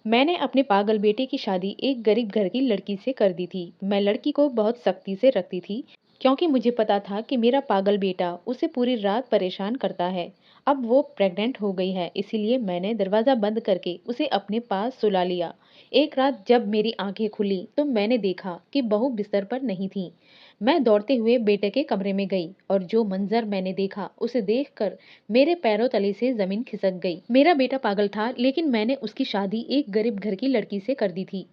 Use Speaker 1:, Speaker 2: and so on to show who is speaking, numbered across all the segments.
Speaker 1: मैंने अपने पागल बेटे की शादी एक गरीब घर की लड़की से कर दी थी। मैं लड़की को बहुत सख्ती से रखती थी, क्योंकि मुझे पता था कि मेरा पागल बेटा उसे पूरी रात परेशान करता है। अब वो प्रेग्नेंट हो गई है, इसीलिए मैंने दरवाज़ा बंद करके उसे अपने पास सुला लिया। एक रात जब मेरी आंखें खुली तो मैंने देखा कि बहू बिस्तर पर नहीं थी। मैं दौड़ते हुए बेटे के कमरे में गई और जो मंजर मैंने देखा उसे देखकर मेरे पैरों तले से जमीन खिसक गई। मेरा बेटा पागल था, लेकिन मैंने उसकी शादी एक गरीब घर की लड़की से कर दी थी।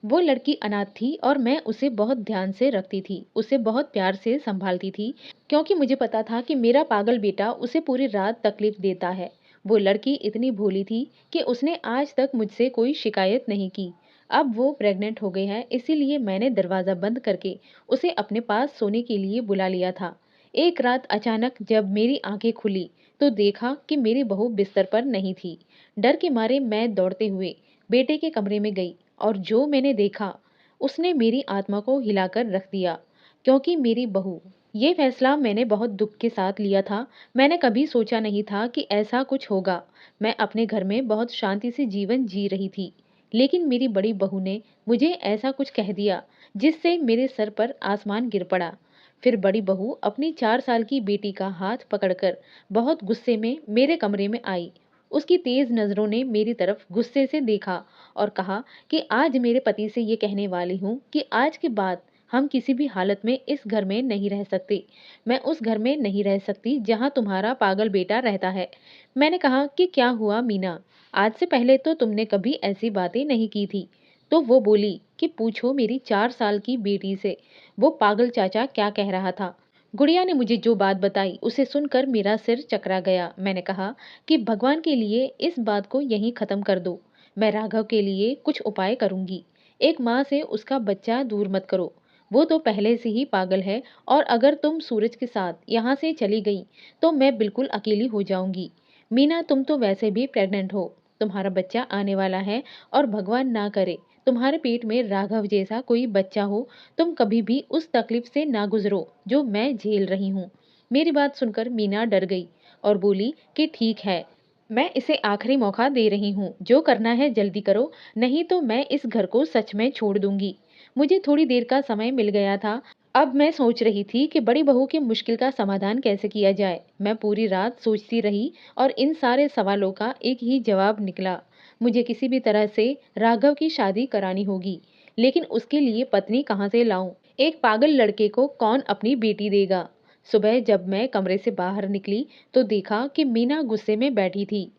Speaker 1: वो लड़की अनाथ थी और मैं उसे बहुत ध्यान से रखती थी, उसे बहुत प्यार से संभालती थी, क्योंकि मुझे पता था कि मेरा पागल बेटा उसे पूरी रात तकलीफ देता है। वो लड़की इतनी भोली थी कि उसने आज तक मुझसे कोई शिकायत नहीं की। अब वो प्रेग्नेंट हो गई है, इसीलिए मैंने दरवाज़ा बंद करके उसे अपने पास सोने के लिए बुला लिया था। एक रात अचानक जब मेरी आंखें खुली तो देखा कि मेरी बहू बिस्तर पर नहीं थी। डर के मारे मैं दौड़ते हुए बेटे के कमरे में गई और जो मैंने देखा उसने मेरी आत्मा को हिलाकर रख दिया, क्योंकि मेरी बहू। ये फैसला मैंने बहुत दुख के साथ लिया था। मैंने कभी सोचा नहीं था कि ऐसा कुछ होगा। मैं अपने घर में बहुत शांति से जीवन जी रही थी, लेकिन मेरी बड़ी बहू ने मुझे ऐसा कुछ कह दिया जिससे मेरे सर पर आसमान गिर पड़ा। फिर बड़ी बहू अपनी 4 साल की बेटी का हाथ पकड़कर बहुत गुस्से में मेरे कमरे में आई। उसकी तेज नजरों ने मेरी तरफ गुस्से से देखा और कहा कि आज मेरे पति से ये कहने वाली हूँ कि आज के बाद हम किसी भी हालत में इस घर में नहीं रह सकते। मैं उस घर में नहीं रह सकती जहाँ तुम्हारा पागल बेटा रहता है। मैंने कहा कि क्या हुआ मीना, आज से पहले तो तुमने कभी ऐसी बातें नहीं की थी। तो वो बोली कि पूछो मेरी 4 साल की बेटी से, वो पागल चाचा क्या कह रहा था। गुड़िया ने मुझे जो बात बताई उसे सुनकर मेरा सिर चकरा गया। मैंने कहा कि भगवान के लिए इस बात को यहीं खत्म कर दो। मैं राघव के लिए कुछ उपाय करूंगी। एक माँ से उसका बच्चा दूर मत करो। वो तो पहले से ही पागल है, और अगर तुम सूरज के साथ यहाँ से चली गई तो मैं बिल्कुल अकेली हो जाऊंगी। मीना, तुम तो वैसे भी प्रेग्नेंट हो, तुम्हारा बच्चा आने वाला है, और भगवान ना करे तुम्हारे पेट में राघव जैसा कोई बच्चा हो। तुम कभी भी उस तकलीफ से ना गुजरो जो मैं झेल रही हूँ। मेरी बात सुनकर मीना डर गई और बोली कि ठीक है, मैं इसे आखिरी मौका दे रही हूँ, जो करना है जल्दी करो, नहीं तो मैं इस घर को सच में छोड़ दूंगी। मुझे थोड़ी देर का समय मिल गया था। अब मैं सोच रही थी कि बड़ी बहू की मुश्किल का समाधान कैसे किया जाए। मैं पूरी रात सोचती रही और इन सारे सवालों का एक ही जवाब निकला। मुझे किसी भी तरह से राघव की शादी करानी होगी, लेकिन उसके लिए पत्नी कहाँ से लाऊं? एक पागल लड़के को कौन अपनी बेटी देगा? सुबह जब मैं कमरे से बाहर निकली तो देखा कि मीना गुस्से में बैठी थी।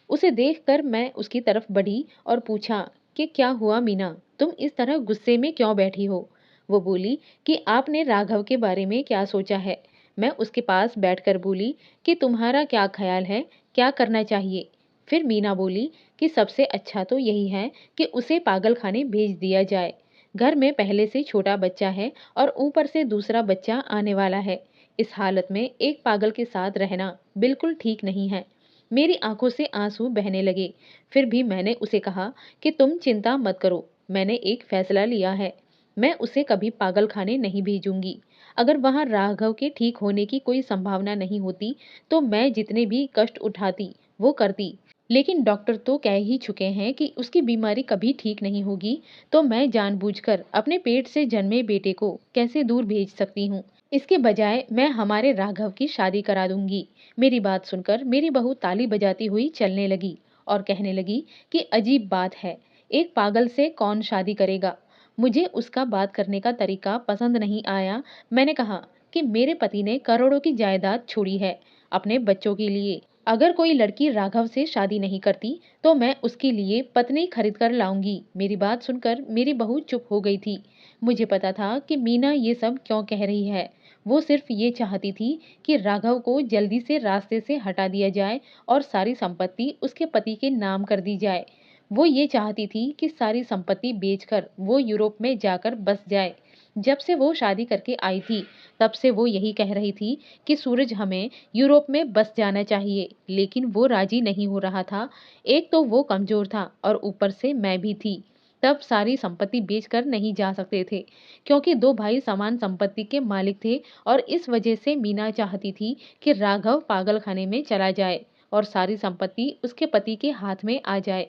Speaker 1: उसे देखकर मैं उसकी तरफ बढ़ी और पूछा कि क्या हुआ मीना, तुम इस तरह गुस्से में क्यों बैठी हो? वो बोली कि आपने राघव के बारे में क्या सोचा है? मैं उसके पास बैठकर बोली कि तुम्हारा क्या ख्याल है, क्या करना चाहिए? फिर मीना बोली कि सबसे अच्छा तो यही है कि उसे पागल खाने भेज दिया जाए। घर में पहले से छोटा बच्चा है और ऊपर से दूसरा बच्चा आने वाला है। इस हालत में एक पागल के साथ रहना बिल्कुल ठीक नहीं है। मेरी आंखों से आंसू बहने लगे। फिर भी मैंने उसे कहा कि तुम चिंता मत करो, मैंने एक फैसला लिया है। मैं उसे कभी पागल खाने नहीं भेजूंगी। अगर वहां राघव के ठीक होने की कोई संभावना नहीं होती तो मैं जितने भी कष्ट उठाती वो करती। लेकिन डॉक्टर तो कह ही चुके हैं कि उसकी बीमारी कभी ठीक नहीं होगी, तो मैं जानबूझकर अपने पेट से जन्मे बेटे को कैसे दूर भेज सकती हूँ? इसके बजाय मैं हमारे राघव की शादी करा दूंगी। मेरी बात सुनकर मेरी बहू ताली बजाती हुई चलने लगी और कहने लगी कि अजीब बात है, एक पागल से कौन शादी करेगा? मुझे उसका बात करने का तरीका पसंद नहीं आया। मैंने कहा कि मेरे पति ने करोड़ों की जायदाद छोड़ी है अपने बच्चों के लिए। अगर कोई लड़की राघव से शादी नहीं करती तो मैं उसके लिए पत्नी खरीद कर लाऊंगी। मेरी बात सुनकर मेरी बहू चुप हो गई थी। मुझे पता था कि मीना ये सब क्यों कह रही है। वो सिर्फ ये चाहती थी कि राघव को जल्दी से रास्ते से हटा दिया जाए और सारी संपत्ति उसके पति के नाम कर दी जाए। वो ये चाहती थी कि सारी संपत्ति बेचकर वो यूरोप में जाकर बस जाए। जब से वो शादी करके आई थी तब से वो यही कह रही थी कि सूरज, हमें यूरोप में बस जाना चाहिए, लेकिन वो राजी नहीं हो रहा था। एक तो वो कमजोर था और ऊपर से मैं भी थी। तब सारी संपत्ति बेचकर नहीं जा सकते थे, क्योंकि दो भाई समान संपत्ति के मालिक थे। और इस वजह से मीना चाहती थी कि राघव पागल खाने में चला जाए और सारी संपत्ति उसके पति के हाथ में आ जाए।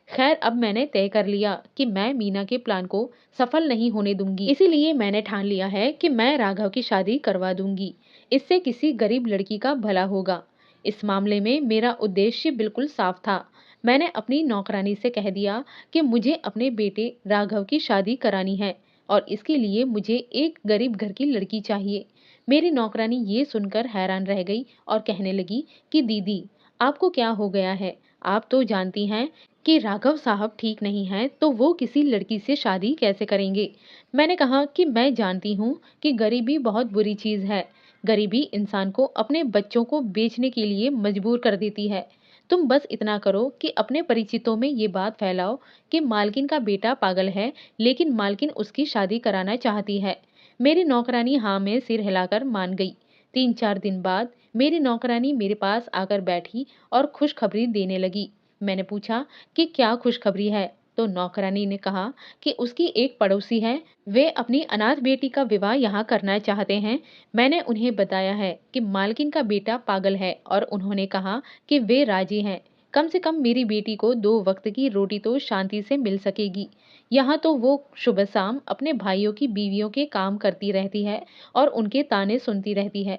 Speaker 1: खैर अब मैंने तय कर लिया कि मैं मीना के प्लान को सफल नहीं होने दूंगी। इसीलिए मैंने ठान लिया है कि मैं राघव की शादी करवा दूंगी। इससे किसी गरीब लड़की का भला होगा। इस मामले में मेरा उद्देश्य बिल्कुल साफ था। मैंने अपनी नौकरानी से कह दिया कि मुझे अपने बेटे राघव की शादी करानी है और इसके लिए मुझे एक गरीब घर की लड़की चाहिए। मेरी नौकरानी ये सुनकर हैरान रह गई और कहने लगी कि दीदी, आपको क्या हो गया है? आप तो जानती हैं कि राघव साहब ठीक नहीं हैं, तो वो किसी लड़की से शादी कैसे करेंगे? मैंने कहा कि मैं जानती हूँ कि गरीबी बहुत बुरी चीज़ है। गरीबी इंसान को अपने बच्चों को बेचने के लिए मजबूर कर देती है। तुम बस इतना करो कि अपने परिचितों में ये बात फैलाओ कि मालकिन का बेटा पागल है, लेकिन मालकिन उसकी शादी कराना चाहती है। मेरी नौकरानी हाँ में सिर हिलाकर मान गई। 3-4 दिन बाद मेरी नौकरानी मेरे पास आकर बैठी और खुशखबरी देने लगी। मैंने पूछा कि क्या खुशखबरी है? तो नौकरानी ने कहा कि उसकी एक पड़ोसी है, वे अपनी अनाथ बेटी का विवाह यहाँ करना चाहते हैं। मैंने उन्हें बताया है कि मालकिन का बेटा पागल है और उन्होंने कहा कि वे राजी हैं। कम से कम मेरी बेटी को 2 वक्त की रोटी तो शांति से मिल सकेगी। यहाँ तो वो सुबह शाम अपने भाइयों की बीवियों के काम करती रहती है और उनके ताने सुनती रहती है।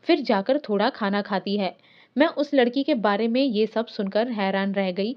Speaker 1: फिर जाकर थोड़ा खाना खाती है। मैं उस लड़की के बारे में ये सब सुनकर हैरान रह गई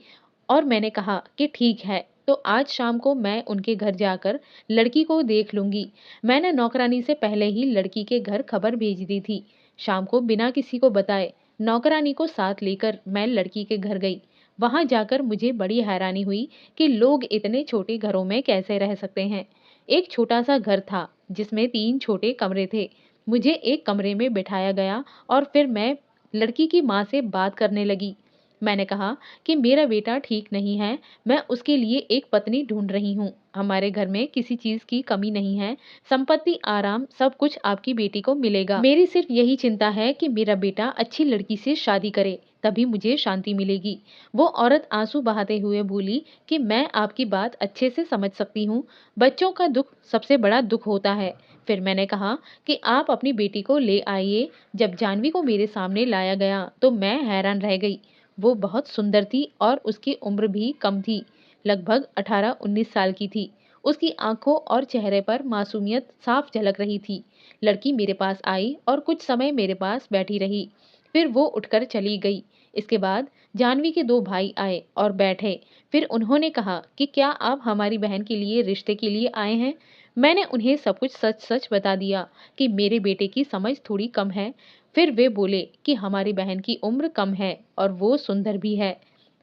Speaker 1: और मैंने कहा कि ठीक है, तो आज शाम को मैं उनके घर जाकर लड़की को देख लूंगी। मैंने नौकरानी से पहले ही लड़की के घर खबर भेज दी थी। शाम को बिना किसी को बताए नौकरानी को साथ लेकर मैं लड़की के घर गई। वहां जाकर मुझे बड़ी हैरानी हुई कि लोग इतने छोटे घरों में कैसे रह सकते हैं। एक छोटा सा घर था जिसमें 3 छोटे कमरे थे। मुझे एक कमरे में बिठाया गया और फिर मैं लड़की की माँ से बात करने लगी। मैंने कहा कि मेरा बेटा ठीक नहीं है, मैं उसके लिए एक पत्नी ढूंढ रही हूँ। हमारे घर में किसी चीज की कमी नहीं है, संपत्ति, आराम, सब कुछ आपकी बेटी को मिलेगा। मेरी सिर्फ यही चिंता है कि मेरा बेटा अच्छी लड़की से शादी करे, तभी मुझे शांति मिलेगी। वो औरत आंसू बहाते हुए बोली कि मैं आपकी बात अच्छे से समझ सकती हूँ। बच्चों का दुख सबसे बड़ा दुख होता है। फिर मैंने कहा कि आप अपनी बेटी को ले आइए। जब जानवी को मेरे सामने लाया गया तो मैं हैरान रह गई। वो बहुत सुंदर थी और उसकी उम्र भी कम थी, लगभग 18-19 साल की थी। उसकी आंखों और चेहरे पर मासूमियत साफ झलक रही थी। लड़की मेरे पास आई और कुछ समय मेरे पास बैठी रही। फिर वो उठकर चली गई। इसके बाद जानवी के 2 भाई आए और बैठे। फिर उन्होंने कहा कि क्या आप हमारी बहन के लिए रिश्ते के लिए आए हैं? मैंने उन्हें सब कुछ सच सच बता दिया कि मेरे बेटे की समझ थोड़ी कम है। फिर वे बोले कि हमारी बहन की उम्र कम है और वो सुंदर भी है।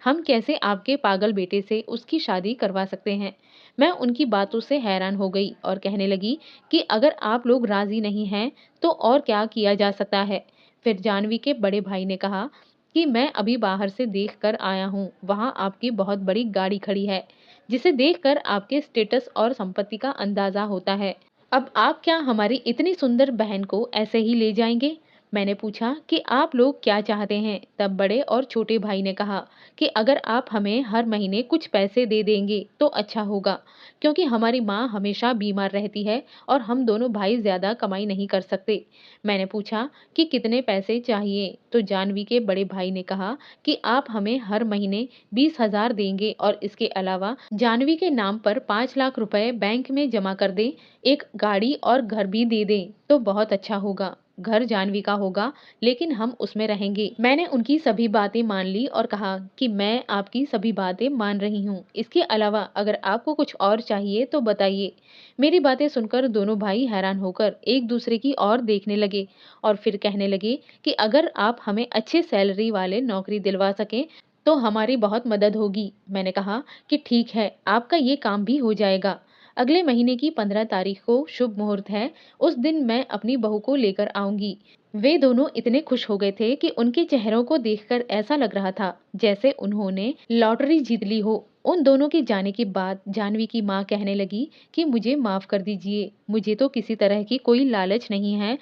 Speaker 1: हम कैसे आपके पागल बेटे से उसकी शादी करवा सकते हैं? मैं उनकी बातों से हैरान हो गई और कहने लगी कि अगर आप लोग राजी नहीं हैं तो और क्या किया जा सकता है? फिर जानवी के बड़े भाई ने कहा कि मैं अभी बाहर से देख कर आया हूँ, वहाँ आपकी बहुत बड़ी गाड़ी खड़ी है, जिसे देखकर आपके स्टेटस और संपत्ति का अंदाजा होता है। अब आप क्या हमारी इतनी सुंदर बहन को ऐसे ही ले जाएंगे? मैंने पूछा कि आप लोग क्या चाहते हैं? तब बड़े और छोटे भाई ने कहा कि अगर आप हमें हर महीने कुछ पैसे दे देंगे तो अच्छा होगा, क्योंकि हमारी माँ हमेशा बीमार रहती है और हम दोनों भाई ज्यादा कमाई नहीं कर सकते। मैंने पूछा कि कितने पैसे चाहिए? तो जानवी के बड़े भाई ने कहा कि आप हमें हर महीने 20,000 देंगे और इसके अलावा जानवी के नाम पर 5 लाख रुपए बैंक में जमा कर दें, एक गाड़ी और घर भी दे दें तो बहुत अच्छा होगा। घर जानवी का होगा, लेकिन हम उसमें रहेंगे। मैंने उनकी सभी बातें मान ली और कहा कि मैं आपकी सभी बातें मान रही हूँ। इसके अलावा अगर आपको कुछ और चाहिए तो बताइए। मेरी बातें सुनकर दोनों भाई हैरान होकर एक दूसरे की ओर देखने लगे और फिर कहने लगे कि अगर आप हमें अच्छे सैलरी वाले नौकरी दिलवा सकें तो हमारी बहुत मदद होगी। मैंने कहा कि ठीक है, आपका ये काम भी हो जाएगा। अगले महीने की 15 तारीख को शुभ मुहूर्त है। उस दिन मैं अपनी बहू को लेकर आऊंगी। वे दोनों इतने खुश हो गए थे कि उनके चेहरों को देखकर ऐसा लग रहा था जैसे उन्होंने लॉटरी जीत ली हो। उन दोनों के जाने के बाद जानवी की माँ कहने लगी कि मुझे माफ कर दीजिए, मुझे तो किसी तरह की कोई लालच नहीं है,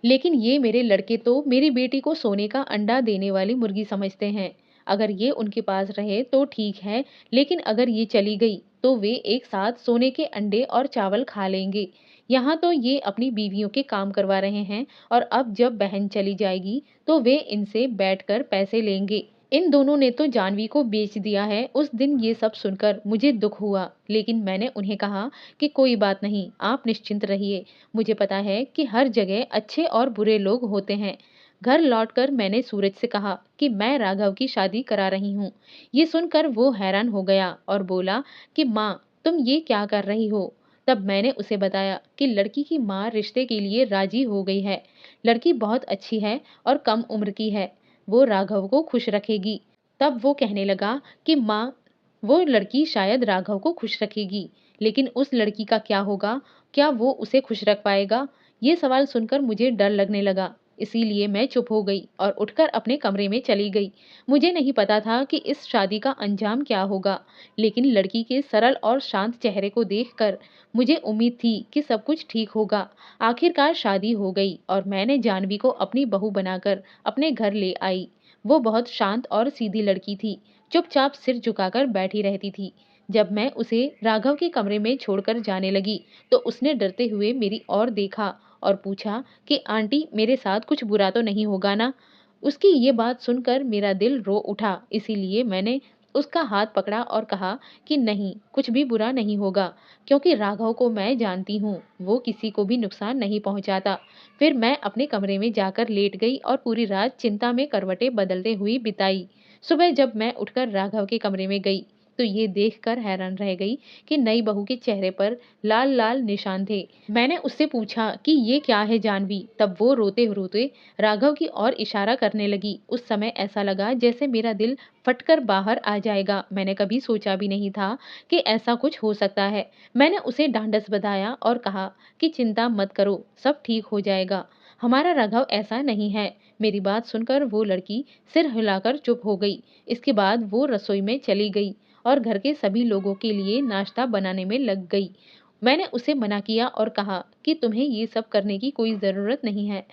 Speaker 1: लेकिन ये मेरे लड़के तो मेरी बेटी को सोने का अंडा देने वाली मुर्गी समझते हैं। अगर ये उनके पास रहे तो ठीक है, लेकिन अगर ये चली गई तो वे एक साथ सोने के अंडे और चावल खा लेंगे। यहाँ तो ये अपनी बीवियों के काम करवा रहे हैं और अब जब बहन चली जाएगी तो वे इनसे बैठकर पैसे लेंगे। इन दोनों ने तो जानवी को बेच दिया है। उस दिन ये सब सुनकर मुझे दुख हुआ, लेकिन मैंने उन्हें कहा कि कोई बात नहीं, आप निश्चिंत रहिए। मुझे पता है कि हर जगह अच्छे और बुरे लोग होते हैं। घर लौटकर मैंने सूरज से कहा कि मैं राघव की शादी करा रही हूँ। ये सुनकर वो हैरान हो गया और बोला कि माँ, तुम ये क्या कर रही हो? तब मैंने उसे बताया कि लड़की की माँ रिश्ते के लिए राजी हो गई है। लड़की बहुत अच्छी है और कम उम्र की है। वो राघव को खुश रखेगी। तब वो कहने लगा कि माँ, वो लड़की शायद राघव को खुश रखेगी, लेकिन उस लड़की का क्या होगा? क्या वो उसे खुश रख पाएगा? ये सवाल सुनकर मुझे डर लगने लगा। इसीलिए मैं चुप हो गई और उठकर अपने कमरे में चली गई। मुझे नहीं पता था कि इस शादी का अंजाम क्या होगा, लेकिन लड़की के सरल और शांत चेहरे को देखकर मुझे उम्मीद थी कि सब कुछ ठीक होगा। आखिरकार शादी हो गई और मैंने जानवी को अपनी बहू बनाकर अपने घर ले आई। वो बहुत शांत और सीधी लड़की थी, चुपचाप सिर झुकाकर बैठी रहती थी। जब मैं उसे राघव के कमरे में छोड़कर जाने लगी, तो उसने डरते हुए मेरी ओर देखा और पूछा कि आंटी, मेरे साथ कुछ बुरा तो नहीं होगा ना? उसकी ये बात सुनकर मेरा दिल रो उठा, इसीलिए मैंने उसका हाथ पकड़ा और कहा कि नहीं, कुछ भी बुरा नहीं होगा, क्योंकि राघव को मैं जानती हूँ, वो किसी को भी नुकसान नहीं पहुँचाता। फिर मैं अपने कमरे में जाकर लेट गई और पूरी रात चिंता में करवटें बदलते हुई बिताई। सुबह जब मैं उठकर राघव के कमरे में गई, तो ये देखकर हैरान रह गई कि नई बहू के चेहरे पर लाल लाल निशान थे। मैंने उससे पूछा कि ये क्या है जानवी? तब वो रोते रोते राघव की ओर इशारा करने लगी। उस समय ऐसा लगा जैसे मेरा दिल फटकर बाहर आ जाएगा। मैंने कभी सोचा भी नहीं था कि ऐसा कुछ हो सकता है। मैंने उसे ढांढस बंधाया और कहा कि चिंता मत करो, सब ठीक हो जाएगा। हमारा राघव ऐसा नहीं है। मेरी बात सुनकर वो लड़की सिर हिलाकर चुप हो गई। इसके बाद वो रसोई में चली गई और घर के सभी लोगों के लिए नाश्ता बनाने में लग गई। मैंने उसे मना किया और कहा कि तुम्हें ये सब करने की कोई ज़रूरत नहीं है।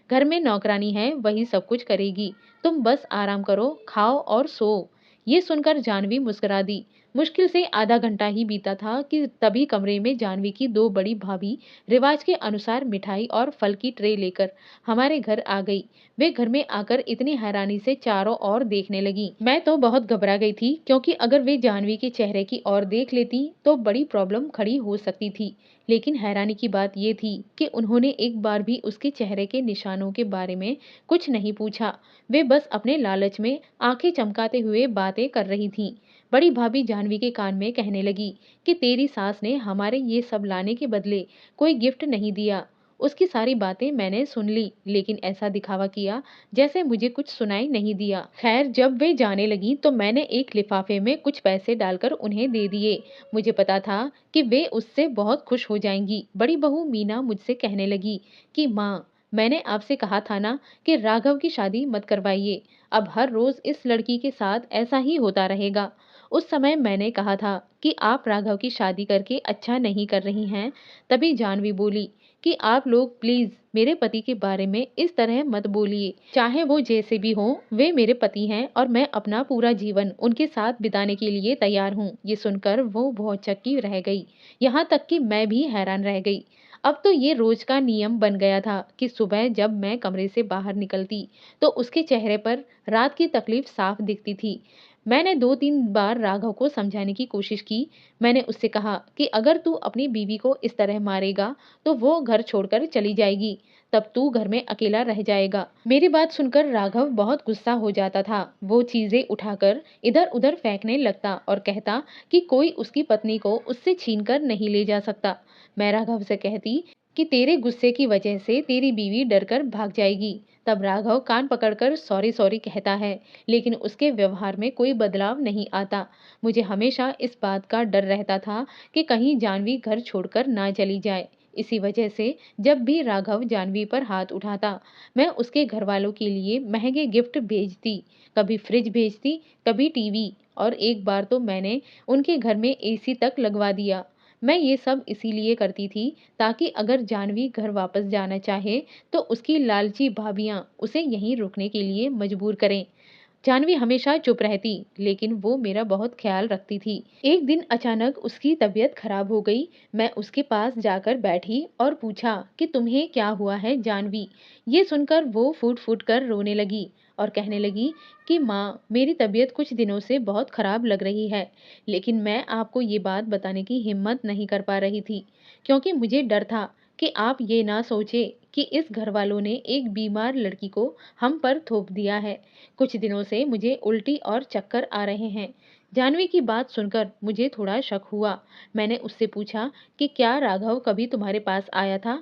Speaker 1: घर में नौकरानी है, वही सब कुछ करेगी। तुम बस आराम करो, खाओ और सो। ये सुनकर जानवी मुस्कुरा दी। मुश्किल से आधा घंटा ही बीता था कि तभी कमरे में जानवी की दो बड़ी भाभी रिवाज के अनुसार मिठाई और फल की ट्रे लेकर हमारे घर आ गई। वे घर में आकर इतनी हैरानी से चारों ओर देखने लगी। मैं तो बहुत घबरा गई थी, क्योंकि अगर वे जानवी के चेहरे की ओर देख लेती तो बड़ी प्रॉब्लम खड़ी हो सकती थी। लेकिन हैरानी की बात ये थी कि उन्होंने एक बार भी उसके चेहरे के निशानों के बारे में कुछ नहीं पूछा। वे बस अपने लालच में आंखें चमकाते हुए बातें कर रही थीं। बड़ी भाभी जानवी के कान में कहने लगी कि तेरी सास ने हमारे ये सब लाने के बदले कोई गिफ्ट नहीं दिया। उसकी सारी बातें मैंने सुन ली, लेकिन ऐसा दिखावा किया जैसे मुझे कुछ सुनाई नहीं दिया। खैर, जब वे जाने लगी तो मैंने एक लिफाफे में कुछ पैसे डालकर उन्हें दे दिए। मुझे पता था कि वे उससे बहुत खुश हो जाएंगी। बड़ी बहू मीना मुझसे कहने लगी कि माँ, मैंने आपसे कहा था ना कि राघव की शादी मत करवाइए। अब हर रोज इस लड़की के साथ ऐसा ही होता रहेगा। उस समय मैंने कहा था कि आप राघव की शादी करके अच्छा नहीं कर रही हैं। तभी जानवी बोली कि आप लोग प्लीज मेरे पति के बारे में इस तरह मत बोलिए। चाहे वो जैसे भी हों, वे मेरे पति हैं और मैं अपना पूरा जीवन उनके साथ बिताने के लिए तैयार हूँ। ये सुनकर वो बहुत चक्की रह गई। यहाँ तक कि मैं भी हैरान रह गई। अब तो ये रोज का नियम बन गया था कि सुबह जब मैं कमरे से बाहर निकलती तो उसके चेहरे पर रात की तकलीफ साफ दिखती थी। मैंने 2-3 बार राघव को समझाने की कोशिश की। मैंने उससे कहा कि अगर तू अपनी बीवी को इस तरह मारेगा तो वो घर छोड़कर चली जाएगी, तब तू घर में अकेला रह जाएगा। मेरी बात सुनकर राघव बहुत गुस्सा हो जाता था। वो चीजें उठाकर इधर उधर फेंकने लगता और कहता कि कोई उसकी पत्नी को उससे छीनकर नहीं ले जा सकता। मैं राघव से कहती कि तेरे गुस्से की वजह से तेरी बीवी डरकर भाग जाएगी। तब राघव कान पकड़कर सॉरी सॉरी कहता है, लेकिन उसके व्यवहार में कोई बदलाव नहीं आता। मुझे हमेशा इस बात का डर रहता था कि कहीं जानवी घर छोड़कर ना चली जाए। इसी वजह से जब भी राघव जानवी पर हाथ उठाता, मैं उसके घर वालों के लिए महंगे गिफ्ट भेजती। कभी फ्रिज भेजती, कभी टीवी, और एक बार तो मैंने उनके घर में एसी तक लगवा दिया। मैं ये सब इसीलिए करती थी ताकि अगर जानवी घर वापस जाना चाहे तो उसकी लालची भाभियां उसे यहीं रुकने के लिए मजबूर करें। जानवी हमेशा चुप रहती, लेकिन वो मेरा बहुत ख्याल रखती थी। एक दिन अचानक उसकी तबीयत खराब हो गई। मैं उसके पास जाकर बैठी और पूछा कि तुम्हें क्या हुआ है जानवी? ये सुनकर वो फूट फूट कर रोने लगी और कहने लगी कि माँ, मेरी तबीयत कुछ दिनों से बहुत खराब लग रही है, लेकिन मैं आपको ये बात बताने की हिम्मत नहीं कर पा रही थी, क्योंकि मुझे डर था कि आप ये ना सोचे कि इस घर वालों ने एक बीमार लड़की को हम पर थोप दिया है। कुछ दिनों से मुझे उल्टी और चक्कर आ रहे हैं। जानवी की बात सुनकर मुझे थोड़ा शक हुआ। मैंने उससे पूछा कि क्या राघव कभी तुम्हारे पास आया था?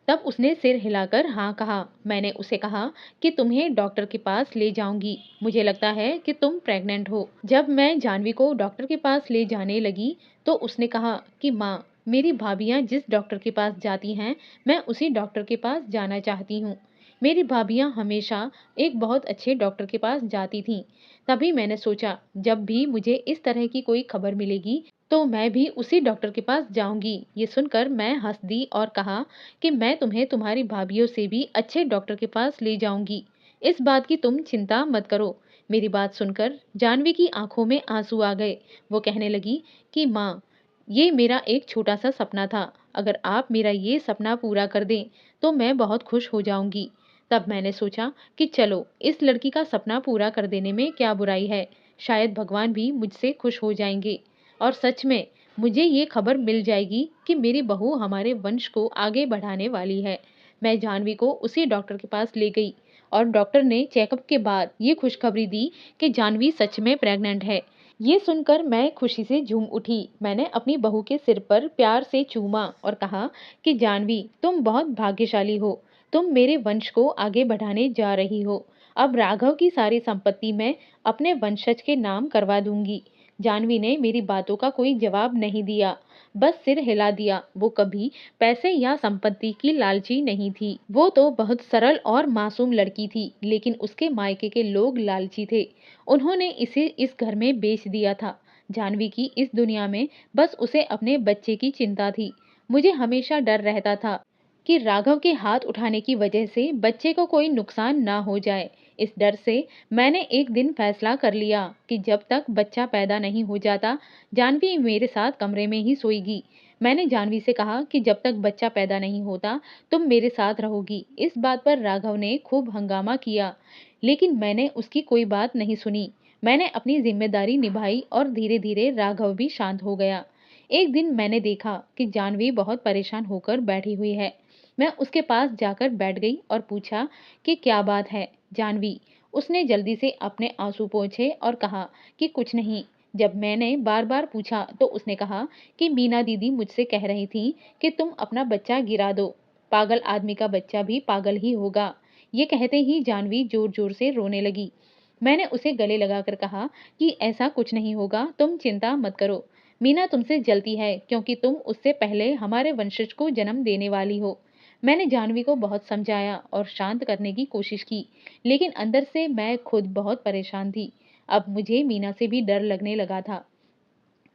Speaker 1: तब उसने सिर हिलाकर हाँ कहा। मैंने उसे कहा कि तुम्हें डॉक्टर के पास ले जाऊंगी। मुझे लगता है कि तुम प्रेग्नेंट हो। जब मैं जानवी को डॉक्टर के पास ले जाने लगी तो उसने कहा कि माँ, मेरी भाभियाँ जिस डॉक्टर के पास जाती हैं, मैं उसी डॉक्टर के पास जाना चाहती हूँ। मेरी भाभियाँ हमेशा एक बहुत अच्छे डॉक्टर के पास जाती थीं। तभी मैंने सोचा, जब भी मुझे इस तरह की कोई खबर मिलेगी तो मैं भी उसी डॉक्टर के पास जाऊंगी। ये सुनकर मैं हंस दी और कहा कि मैं तुम्हें तुम्हारी भाभीियों से भी अच्छे डॉक्टर के पास ले जाऊंगी। इस बात की तुम चिंता मत करो। मेरी बात सुनकर जानवी की आंखों में आंसू आ गए। वो कहने लगी कि माँ, ये मेरा एक छोटा सा सपना था। अगर आप मेरा ये सपना पूरा कर दें तो मैं बहुत खुश हो जाऊंगी। तब मैंने सोचा कि चलो, इस लड़की का सपना पूरा कर देने में क्या बुराई है। शायद भगवान भी मुझसे खुश हो जाएंगे और सच में मुझे ये खबर मिल जाएगी कि मेरी बहू हमारे वंश को आगे बढ़ाने वाली है। मैं जानवी को उसी डॉक्टर के पास ले गई और डॉक्टर ने चेकअप के बाद ये खुशखबरी दी कि जानवी सच में प्रेग्नेंट है। ये सुनकर मैं खुशी से झूम उठी। मैंने अपनी बहू के सिर पर प्यार से चूमा और कहा कि जानवी, तुम बहुत भाग्यशाली हो। तुम मेरे वंश को आगे बढ़ाने जा रही हो। अब राघव की सारी संपत्ति मैं अपने वंशज के नाम करवा दूंगी। जानवी ने मेरी बातों का कोई जवाब नहीं दिया, बस सिर हिला दिया। वो कभी पैसे या संपत्ति की लालची नहीं थी। वो तो बहुत सरल और मासूम लड़की थी, लेकिन उसके मायके के लोग लालची थे। उन्होंने इसे इस घर में बेच दिया था। जानवी की इस दुनिया में बस उसे अपने बच्चे की चिंता थी। मुझे हमेशा डर रहता था कि राघव के हाथ उठाने की वजह से बच्चे को कोई नुकसान ना हो जाए। इस डर से मैंने एक दिन फैसला कर लिया कि जब तक बच्चा पैदा नहीं हो जाता, जानवी मेरे साथ कमरे में ही सोएगी। मैंने जानवी से कहा कि जब तक बच्चा पैदा नहीं होता तुम मेरे साथ रहोगी। इस बात पर राघव ने खूब हंगामा किया, लेकिन मैंने उसकी कोई बात नहीं सुनी। मैंने अपनी जिम्मेदारी निभाई और धीरे धीरे राघव भी शांत हो गया। एक दिन मैंने देखा कि जानवी बहुत परेशान होकर बैठी हुई है। मैं उसके पास जाकर बैठ गई और पूछा कि क्या बात है जानवी। उसने जल्दी से अपने आंसू पोंछे और कहा कि कुछ नहीं। जब मैंने बार बार पूछा तो उसने कहा कि मीना दीदी मुझसे कह रही थी कि तुम अपना बच्चा गिरा दो। पागल आदमी का बच्चा भी पागल ही होगा। ये कहते ही जानवी जोर जोर से रोने लगी। मैंने उसे गले लगाकर कहा कि ऐसा कुछ नहीं होगा, तुम चिंता मत करो। मीना तुमसे जलती है क्योंकि तुम उससे पहले हमारे वंशज को जन्म देने वाली हो। मैंने जानवी को बहुत समझाया और शांत करने की कोशिश की, लेकिन अंदर से मैं खुद बहुत परेशान थी। अब मुझे मीना से भी डर लगने लगा था।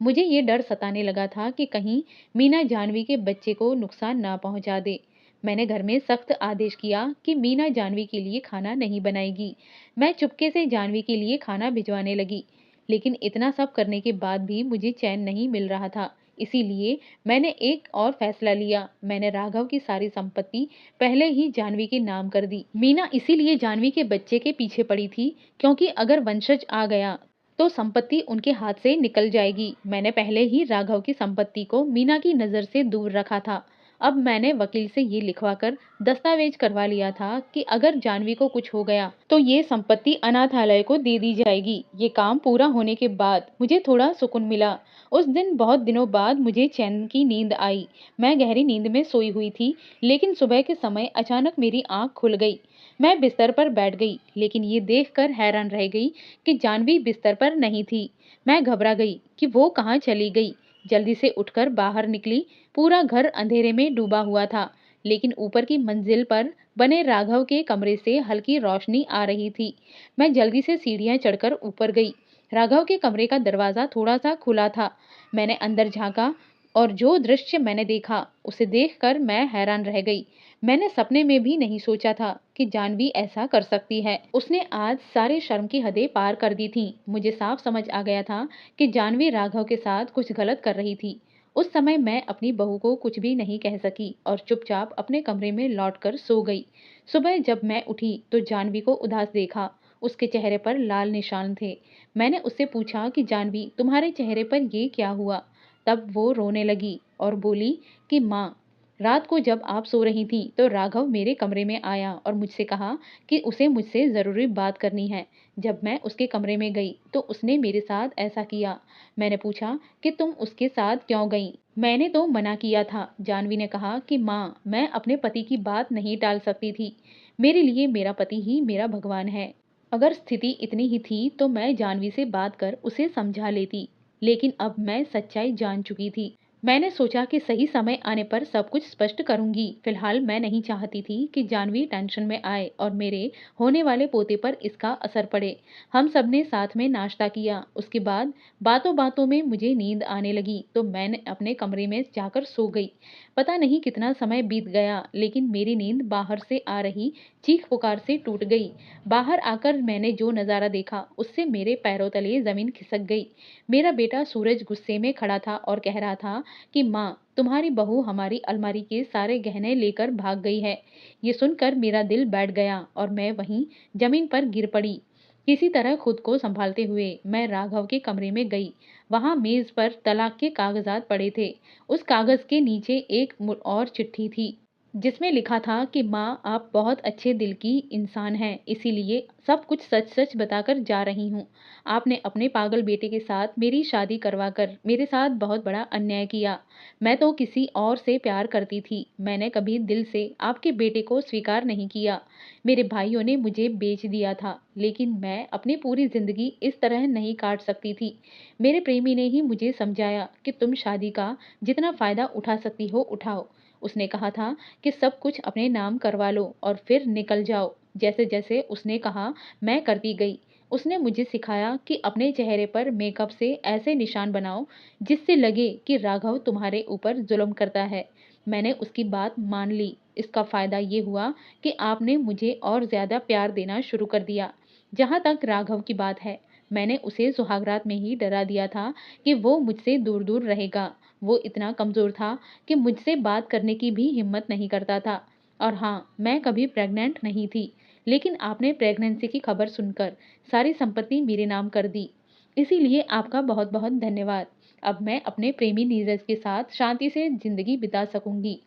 Speaker 1: मुझे ये डर सताने लगा था कि कहीं मीना जानवी के बच्चे को नुकसान ना पहुंचा दे। मैंने घर में सख्त आदेश किया कि मीना जानवी के लिए खाना नहीं बनाएगी। मैं चुपके से जानवी के लिए खाना भिजवाने लगी, लेकिन इतना सब करने के बाद भी मुझे चैन नहीं मिल रहा था। इसीलिए मैंने एक और फैसला लिया। मैंने राघव की सारी संपत्ति पहले ही जानवी के नाम कर दी। मीना इसीलिए जानवी के बच्चे के पीछे पड़ी थी, क्योंकि अगर वंशज आ गया तो संपत्ति उनके हाथ से निकल जाएगी। मैंने पहले ही राघव की संपत्ति को मीना की नज़र से दूर रखा था। अब मैंने वकील से ये लिखवाकर दस्तावेज करवा लिया था कि अगर जानवी को कुछ हो गया तो ये संपत्ति अनाथालय को दे दी जाएगी। ये काम पूरा होने के बाद मुझे थोड़ा सुकून मिला। उस दिन बहुत दिनों बाद मुझे चैन की नींद आई। मैं गहरी नींद में सोई हुई थी, लेकिन सुबह के समय अचानक मेरी आंख खुल गई। मैं बिस्तर पर बैठ गई, लेकिन ये देखकर हैरान रह गई कि जानवी बिस्तर पर नहीं थी। मैं घबरा गई कि वो कहाँ चली गई। जल्दी से उठकर बाहर निकली। पूरा घर अंधेरे में डूबा हुआ था, लेकिन ऊपर की मंजिल पर बने राघव के कमरे से हल्की रोशनी आ रही थी। मैं जल्दी से सीढ़ियां चढ़कर ऊपर गई। राघव के कमरे का दरवाजा थोड़ा सा खुला था। मैंने अंदर झांका और जो दृश्य मैंने देखा उसे देखकर मैं हैरान रह गई। मैंने सपने में भी नहीं सोचा था कि जानवी ऐसा कर सकती है। उसने आज सारे शर्म की हदें पार कर दी थीं। मुझे साफ समझ आ गया था कि जानवी राघव के साथ कुछ गलत कर रही थी। उस समय मैं अपनी बहू को कुछ भी नहीं कह सकी और चुपचाप अपने कमरे में लौटकर सो गई। सुबह जब मैं उठी तो जानवी को उदास देखा। उसके चेहरे पर लाल निशान थे। मैंने उससे पूछा कि जानवी, तुम्हारे चेहरे पर ये क्या हुआ? तब वो रोने लगी और बोली कि माँ, रात को जब आप सो रही थीं तो राघव मेरे कमरे में आया और मुझसे कहा कि उसे मुझसे ज़रूरी बात करनी है। जब मैं उसके कमरे में गई तो उसने मेरे साथ ऐसा किया। मैंने पूछा कि तुम उसके साथ क्यों गईं? मैंने तो मना किया था। जानवी ने कहा कि माँ, मैं अपने पति की बात नहीं टाल सकती थी। मेरे लिए मेरा पति ही मेरा भगवान है। अगर स्थिति इतनी ही थी तो मैं जानवी से बात कर उसे समझा लेती, लेकिन अब मैं सच्चाई जान चुकी थी। मैंने सोचा कि सही समय आने पर सब कुछ स्पष्ट करूंगी। फिलहाल मैं नहीं चाहती थी कि जानवी टेंशन में आए और मेरे होने वाले पोते पर इसका असर पड़े। हम सबने साथ में नाश्ता किया। उसके बाद बातों बातों में मुझे नींद आने लगी तो मैंने अपने कमरे में जाकर सो गई। पता नहीं कितना समय बीत गया, लेकिन मेरी नींद बाहर से आ रही चीख पुकार से टूट गई। बाहर आकर मैंने जो नज़ारा देखा उससे मेरे पैरों तले जमीन खिसक गई। मेरा बेटा सूरज गुस्से में खड़ा था और कह रहा था कि माँ, तुम्हारी बहू हमारी अलमारी के सारे गहने लेकर भाग गई है। ये सुनकर मेरा दिल बैठ गया और मैं वहीं जमीन पर गिर पड़ी। किसी तरह खुद को संभालते हुए मैं राघव के कमरे में गई। वहां मेज पर तलाक के कागजात पड़े थे। उस कागज के नीचे एक और चिट्ठी थी जिसमें लिखा था कि माँ, आप बहुत अच्छे दिल की इंसान हैं, इसीलिए सब कुछ सच सच बताकर जा रही हूँ। आपने अपने पागल बेटे के साथ मेरी शादी करवाकर मेरे साथ बहुत बड़ा अन्याय किया। मैं तो किसी और से प्यार करती थी। मैंने कभी दिल से आपके बेटे को स्वीकार नहीं किया। मेरे भाइयों ने मुझे बेच दिया था, लेकिन मैं अपनी पूरी जिंदगी इस तरह नहीं काट सकती थी। मेरे प्रेमी ने ही मुझे समझाया कि तुम शादी का जितना फायदा उठा सकती हो उठाओ। उसने कहा था कि सब कुछ अपने नाम करवा लो और फिर निकल जाओ। जैसे जैसे उसने कहा मैं करती गई। उसने मुझे सिखाया कि अपने चेहरे पर मेकअप से ऐसे निशान बनाओ जिससे लगे कि राघव तुम्हारे ऊपर जुल्म करता है। मैंने उसकी बात मान ली। इसका फायदा ये हुआ कि आपने मुझे और ज्यादा प्यार देना शुरू कर दिया। जहाँ तक राघव की बात है, मैंने उसे सुहागरात में ही डरा दिया था कि वो मुझसे दूर दूर रहेगा। वो इतना कमजोर था कि मुझसे बात करने की भी हिम्मत नहीं करता था। और हाँ, मैं कभी प्रेग्नेंट नहीं थी, लेकिन आपने प्रेगनेंसी की खबर सुनकर सारी संपत्ति मेरे नाम कर दी। इसीलिए आपका बहुत बहुत धन्यवाद। अब मैं अपने प्रेमी नीरज के साथ शांति से जिंदगी बिता सकूंगी।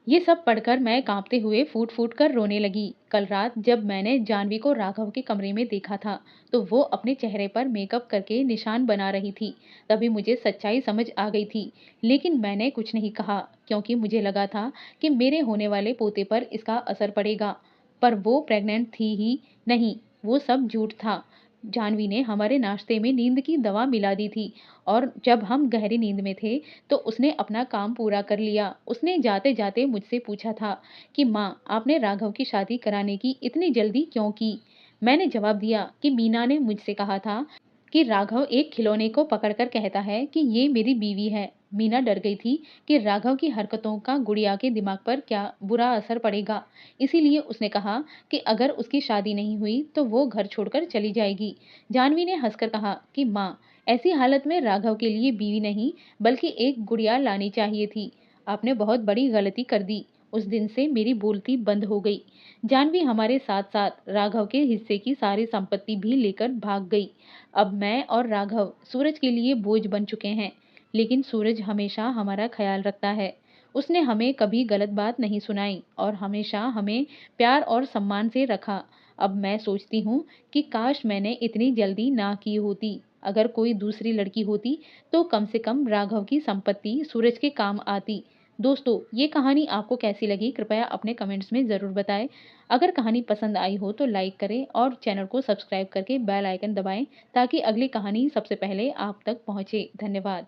Speaker 1: ये सब पढ़कर मैं कांपते हुए फूट फूट कर रोने लगी। कल रात जब मैंने जानवी को राघव के कमरे में देखा था तो वो अपने चेहरे पर मेकअप करके निशान बना रही थी। तभी मुझे सच्चाई समझ आ गई थी, लेकिन मैंने कुछ नहीं कहा क्योंकि मुझे लगा था कि मेरे होने वाले पोते पर इसका असर पड़ेगा। पर वो प्रेग्नेंट थी ही नहीं, वो सब झूठ था। जानवी ने हमारे नाश्ते में नींद की दवा मिला दी थी और जब हम गहरी नींद में थे तो उसने अपना काम पूरा कर लिया। उसने जाते जाते मुझसे पूछा था कि माँ, आपने राघव की शादी कराने की इतनी जल्दी क्यों की? मैंने जवाब दिया कि मीना ने मुझसे कहा था कि राघव एक खिलौने को पकड़कर कहता है कि ये मेरी बीवी है। मीना डर गई थी कि राघव की हरकतों का गुड़िया के दिमाग पर क्या बुरा असर पड़ेगा। इसीलिए उसने कहा कि अगर उसकी शादी नहीं हुई तो वो घर छोड़कर चली जाएगी। जानवी ने हंसकर कहा कि माँ, ऐसी हालत में राघव के लिए बीवी नहीं बल्कि एक गुड़िया लानी चाहिए थी। आपने बहुत बड़ी गलती कर दी। उस दिन से मेरी बोलती बंद हो गई। जानवी हमारे साथ साथ राघव के हिस्से की सारी संपत्ति भी लेकर भाग गई। अब मैं और राघव सूरज के लिए बोझ बन चुके हैं, लेकिन सूरज हमेशा हमारा ख्याल रखता है। उसने हमें कभी गलत बात नहीं सुनाई और हमेशा हमें प्यार और सम्मान से रखा। अब मैं सोचती हूँ कि काश मैंने इतनी जल्दी ना की होती। अगर कोई दूसरी लड़की होती तो कम से कम राघव की संपत्ति सूरज के काम आती। दोस्तों, ये कहानी आपको कैसी लगी कृपया अपने कमेंट्स में ज़रूर बताएं। अगर कहानी पसंद आई हो तो लाइक करें और चैनल को सब्सक्राइब करके बेल आइकन दबाएं ताकि अगली कहानी सबसे पहले आप तक पहुंचे। धन्यवाद।